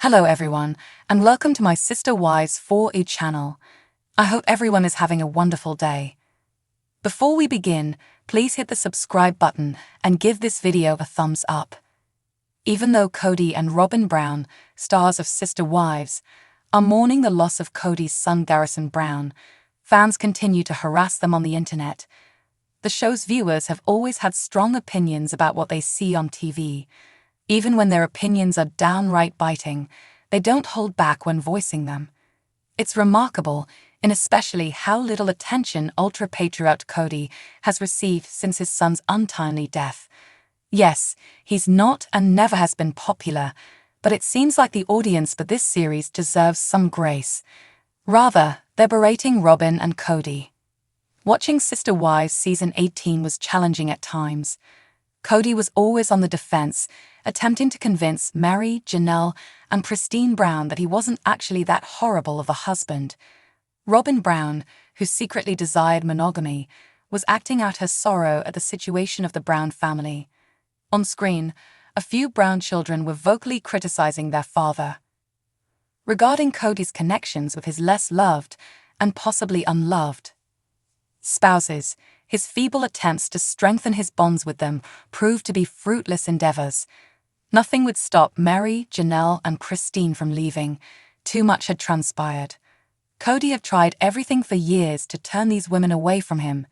Hello everyone, and welcome to my Sister Wives 4E channel. I hope everyone is having a wonderful day. Before we begin, please hit the subscribe button and give this video a thumbs up. Even though Kody and Robyn Brown, stars of Sister Wives, are mourning the loss of Kody's son Garrison Brown, fans continue to harass them on the internet. The show's viewers have always had strong opinions about what they see on TV. Even when their opinions are downright biting, they don't hold back when voicing them. It's remarkable, in especially how little attention ultra-patriarch Kody has received since his son's untimely death. Yes, he's not and never has been popular, but it seems like the audience for this series deserves some grace. Rather, they're berating Robyn and Kody. Watching Sister Wives Season 18 was challenging at times. Kody was always on the defense, attempting to convince Mary, Janelle, and Christine Brown that he wasn't actually that horrible of a husband. Robyn Brown, who secretly desired monogamy, was acting out her sorrow at the situation of the Brown family. On screen, a few Brown children were vocally criticizing their father. Regarding Kody's connections with his less loved and possibly unloved spouses, his feeble attempts to strengthen his bonds with them proved to be fruitless endeavors. Nothing would stop Mary, Janelle, and Christine from leaving. Too much had transpired. Kody had tried everything for years to turn these women away from him.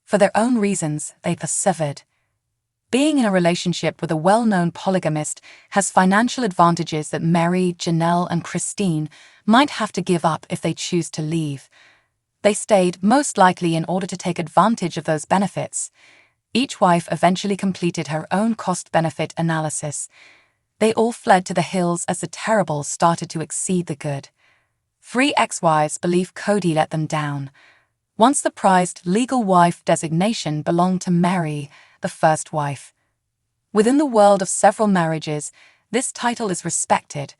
For their own reasons, they persevered. Being in a relationship with a well-known polygamist has financial advantages that Mary, Janelle, and Christine might have to give up if they choose to leave. They stayed, most likely in order to take advantage of those benefits. Each wife eventually completed her own cost-benefit analysis. They all fled to the hills as the terrible started to exceed the good. 3 ex-wives believe Kody let them down. Once the prized legal wife designation belonged to Mary, the first wife. Within the world of several marriages, this title is respected.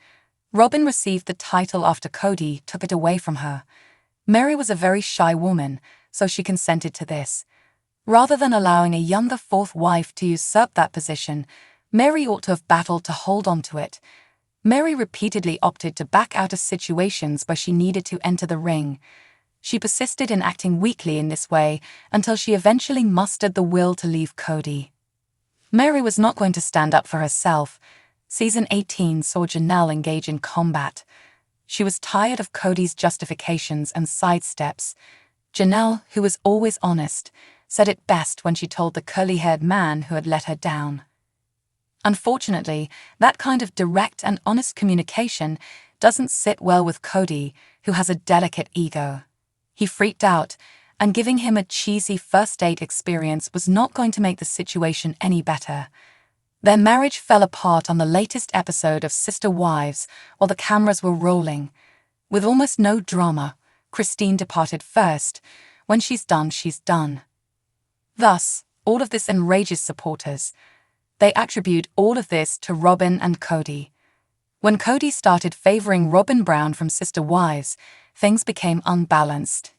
Robyn received the title after Kody took it away from her. Mary was a very shy woman, so she consented to this. Rather than allowing a younger fourth wife to usurp that position, Mary ought to have battled to hold on to it. Mary repeatedly opted to back out of situations where she needed to enter the ring. She persisted in acting weakly in this way until she eventually mustered the will to leave Kody. Mary was not going to stand up for herself. Season 18 saw Janelle engage in combat. She was tired of Kody's justifications and sidesteps. Janelle, who was always honest, said it best when she told the curly-haired man who had let her down. Unfortunately, that kind of direct and honest communication doesn't sit well with Kody, who has a delicate ego. He freaked out, and giving him a cheesy first date experience was not going to make the situation any better. Their marriage fell apart on the latest episode of Sister Wives while the cameras were rolling. With almost no drama, Christine departed first. When she's done, she's done. Thus, all of this enrages supporters. They attribute all of this to Robyn and Kody. When Kody started favoring Robyn Brown from Sister Wives, things became unbalanced.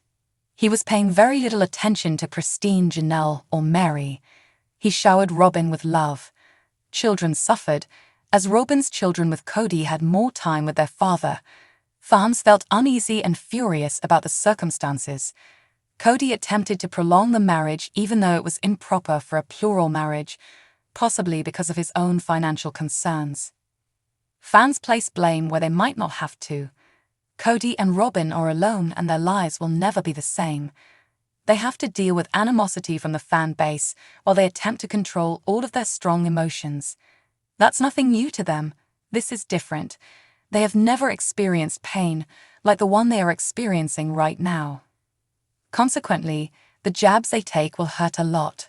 He was paying very little attention to Christine, Janelle, or Mary. He showered Robyn with love. Children suffered, as Robyn's children with Kody had more time with their father. Fans felt uneasy and furious about the circumstances. Kody attempted to prolong the marriage even though it was improper for a plural marriage, possibly because of his own financial concerns. Fans place blame where they might not have to. Kody and Robyn are alone and their lives will never be the same. They have to deal with animosity from the fan base while they attempt to control all of their strong emotions. That's nothing new to them. This is different. They have never experienced pain like the one they are experiencing right now. Consequently, the jabs they take will hurt a lot.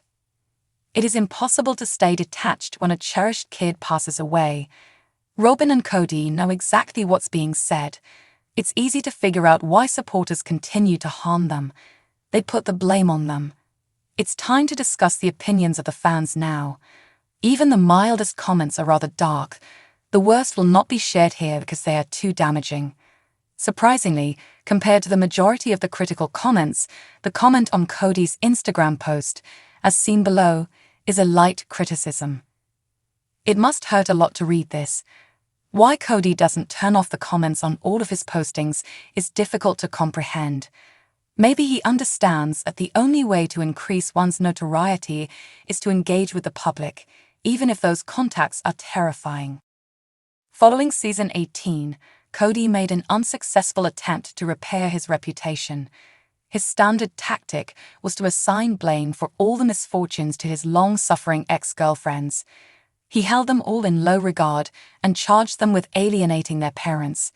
It is impossible to stay detached when a cherished kid passes away. Robyn and Kody know exactly what's being said. It's easy to figure out why supporters continue to harm them. They put the blame on them. It's time to discuss the opinions of the fans now. Even the mildest comments are rather dark. The worst will not be shared here because they are too damaging. Surprisingly, compared to the majority of the critical comments, the comment on Kody's Instagram post, as seen below, is a light criticism. It must hurt a lot to read this. Why Kody doesn't turn off the comments on all of his postings is difficult to comprehend. Maybe he understands that the only way to increase one's notoriety is to engage with the public, even if those contacts are terrifying. Following season 18, Kody made an unsuccessful attempt to repair his reputation. His standard tactic was to assign blame for all the misfortunes to his long-suffering ex-girlfriends. He held them all in low regard and charged them with alienating their parents.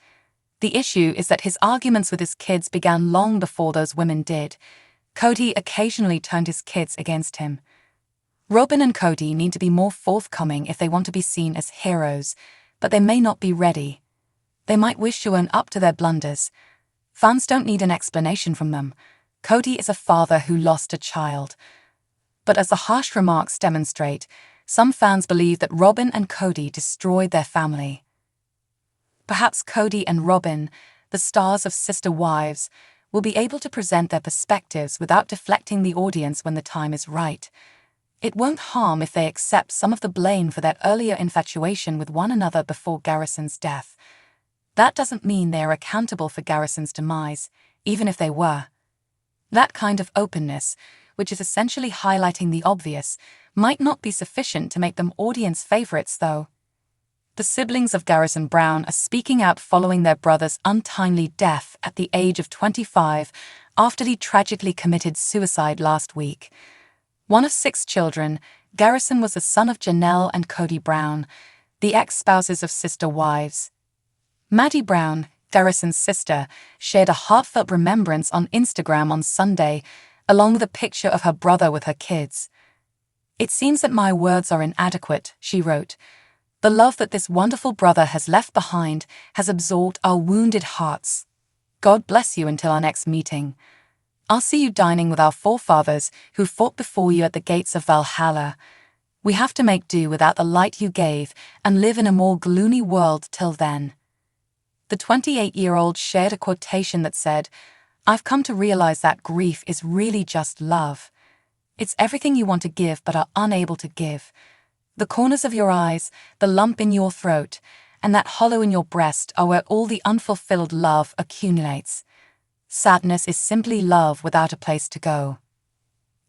The issue is that his arguments with his kids began long before those women did. Kody occasionally turned his kids against him. Robyn and Kody need to be more forthcoming if they want to be seen as heroes, but they may not be ready. They might wish to own up to their blunders. Fans don't need an explanation from them. Kody is a father who lost a child. But as the harsh remarks demonstrate, some fans believe that Robyn and Kody destroyed their family. Perhaps Kody and Robyn, the stars of Sister Wives, will be able to present their perspectives without deflecting the audience when the time is right. It won't harm if they accept some of the blame for their earlier infatuation with one another before Garrison's death. That doesn't mean they are accountable for Garrison's demise, even if they were. That kind of openness, which is essentially highlighting the obvious, might not be sufficient to make them audience favorites, though. The siblings of Garrison Brown are speaking out following their brother's untimely death at the age of 25 after he tragically committed suicide last week. One of 6 children, Garrison was the son of Janelle and Kody Brown, the ex-spouses of Sister Wives. Maddie Brown, Garrison's sister, shared a heartfelt remembrance on Instagram on Sunday, along with a picture of her brother with her kids. "It seems that my words are inadequate," she wrote. "The love that this wonderful brother has left behind has absorbed our wounded hearts. God bless you until our next meeting. I'll see you dining with our forefathers who fought before you at the gates of Valhalla. We have to make do without the light you gave and live in a more gloomy world till then." The 28-year-old shared a quotation that said, "I've come to realize that grief is really just love. It's everything you want to give but are unable to give. The corners of your eyes, the lump in your throat, and that hollow in your breast are where all the unfulfilled love accumulates. Sadness is simply love without a place to go."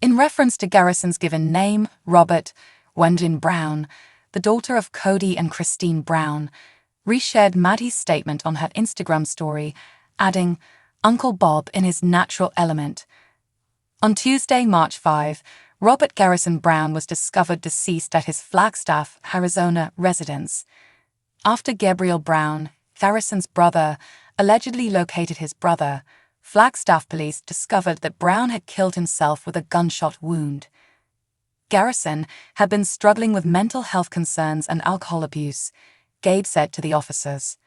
In reference to Garrison's given name, Robert, Gwendolyn Brown, the daughter of Kody and Christine Brown, reshared Maddie's statement on her Instagram story, adding, "Uncle Bob in his natural element." On Tuesday, March 5, Robert Garrison Brown was discovered deceased at his Flagstaff, Arizona residence. After Gabriel Brown, Garrison's brother, allegedly located his brother, Flagstaff police discovered that Brown had killed himself with a gunshot wound. Garrison had been struggling with mental health concerns and alcohol abuse, Gabe said to the officers.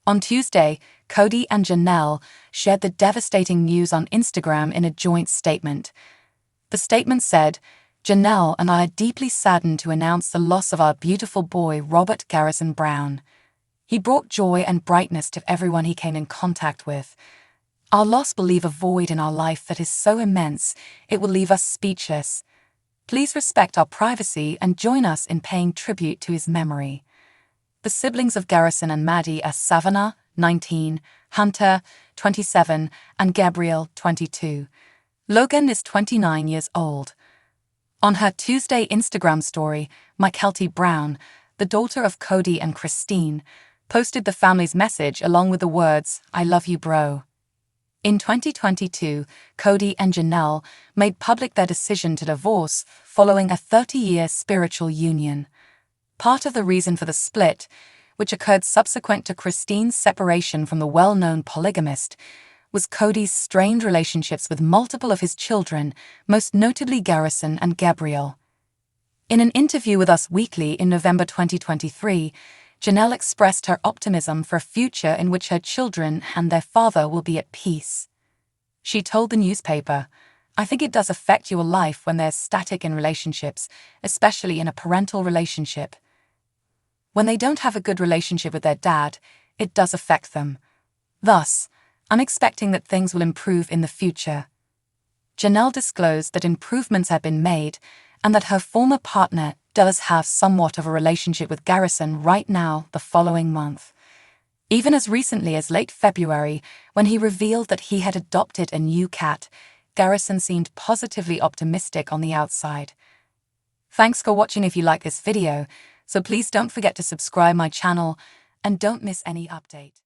On Tuesday, Kody and Janelle shared the devastating news on Instagram in a joint statement. The statement said, "Janelle and I are deeply saddened to announce the loss of our beautiful boy Robert Garrison Brown. He brought joy and brightness to everyone he came in contact with. Our loss will leave a void in our life that is so immense it will leave us speechless. Please respect our privacy and join us in paying tribute to his memory." The siblings of Garrison and Maddie are Savannah, 19, Hunter, 27, and Gabriel, 22. Logan is 29 years old. On her Tuesday Instagram story, Mykelti Brown, the daughter of Kody and Christine, posted the family's message along with the words, "I love you, bro." In 2022, Kody and Janelle made public their decision to divorce following a 30-year spiritual union. Part of the reason for the split, which occurred subsequent to Christine's separation from the well-known polygamist, was Kody's strained relationships with multiple of his children, most notably Garrison and Gabriel. In an interview with Us Weekly in November 2023, Janelle expressed her optimism for a future in which her children and their father will be at peace. She told the newspaper, "I think it does affect your life when there's static in relationships, especially in a parental relationship. When they don't have a good relationship with their dad, it does affect them. Thus, I'm expecting that things will improve in the future." Janelle disclosed that improvements had been made and that her former partner, does have somewhat of a relationship with Garrison right now, the following month. Even as recently as late February, when he revealed that he had adopted a new cat, Garrison seemed positively optimistic on the outside. Thanks for watching. If you like this video, so please don't forget to subscribe my channel and don't miss any update.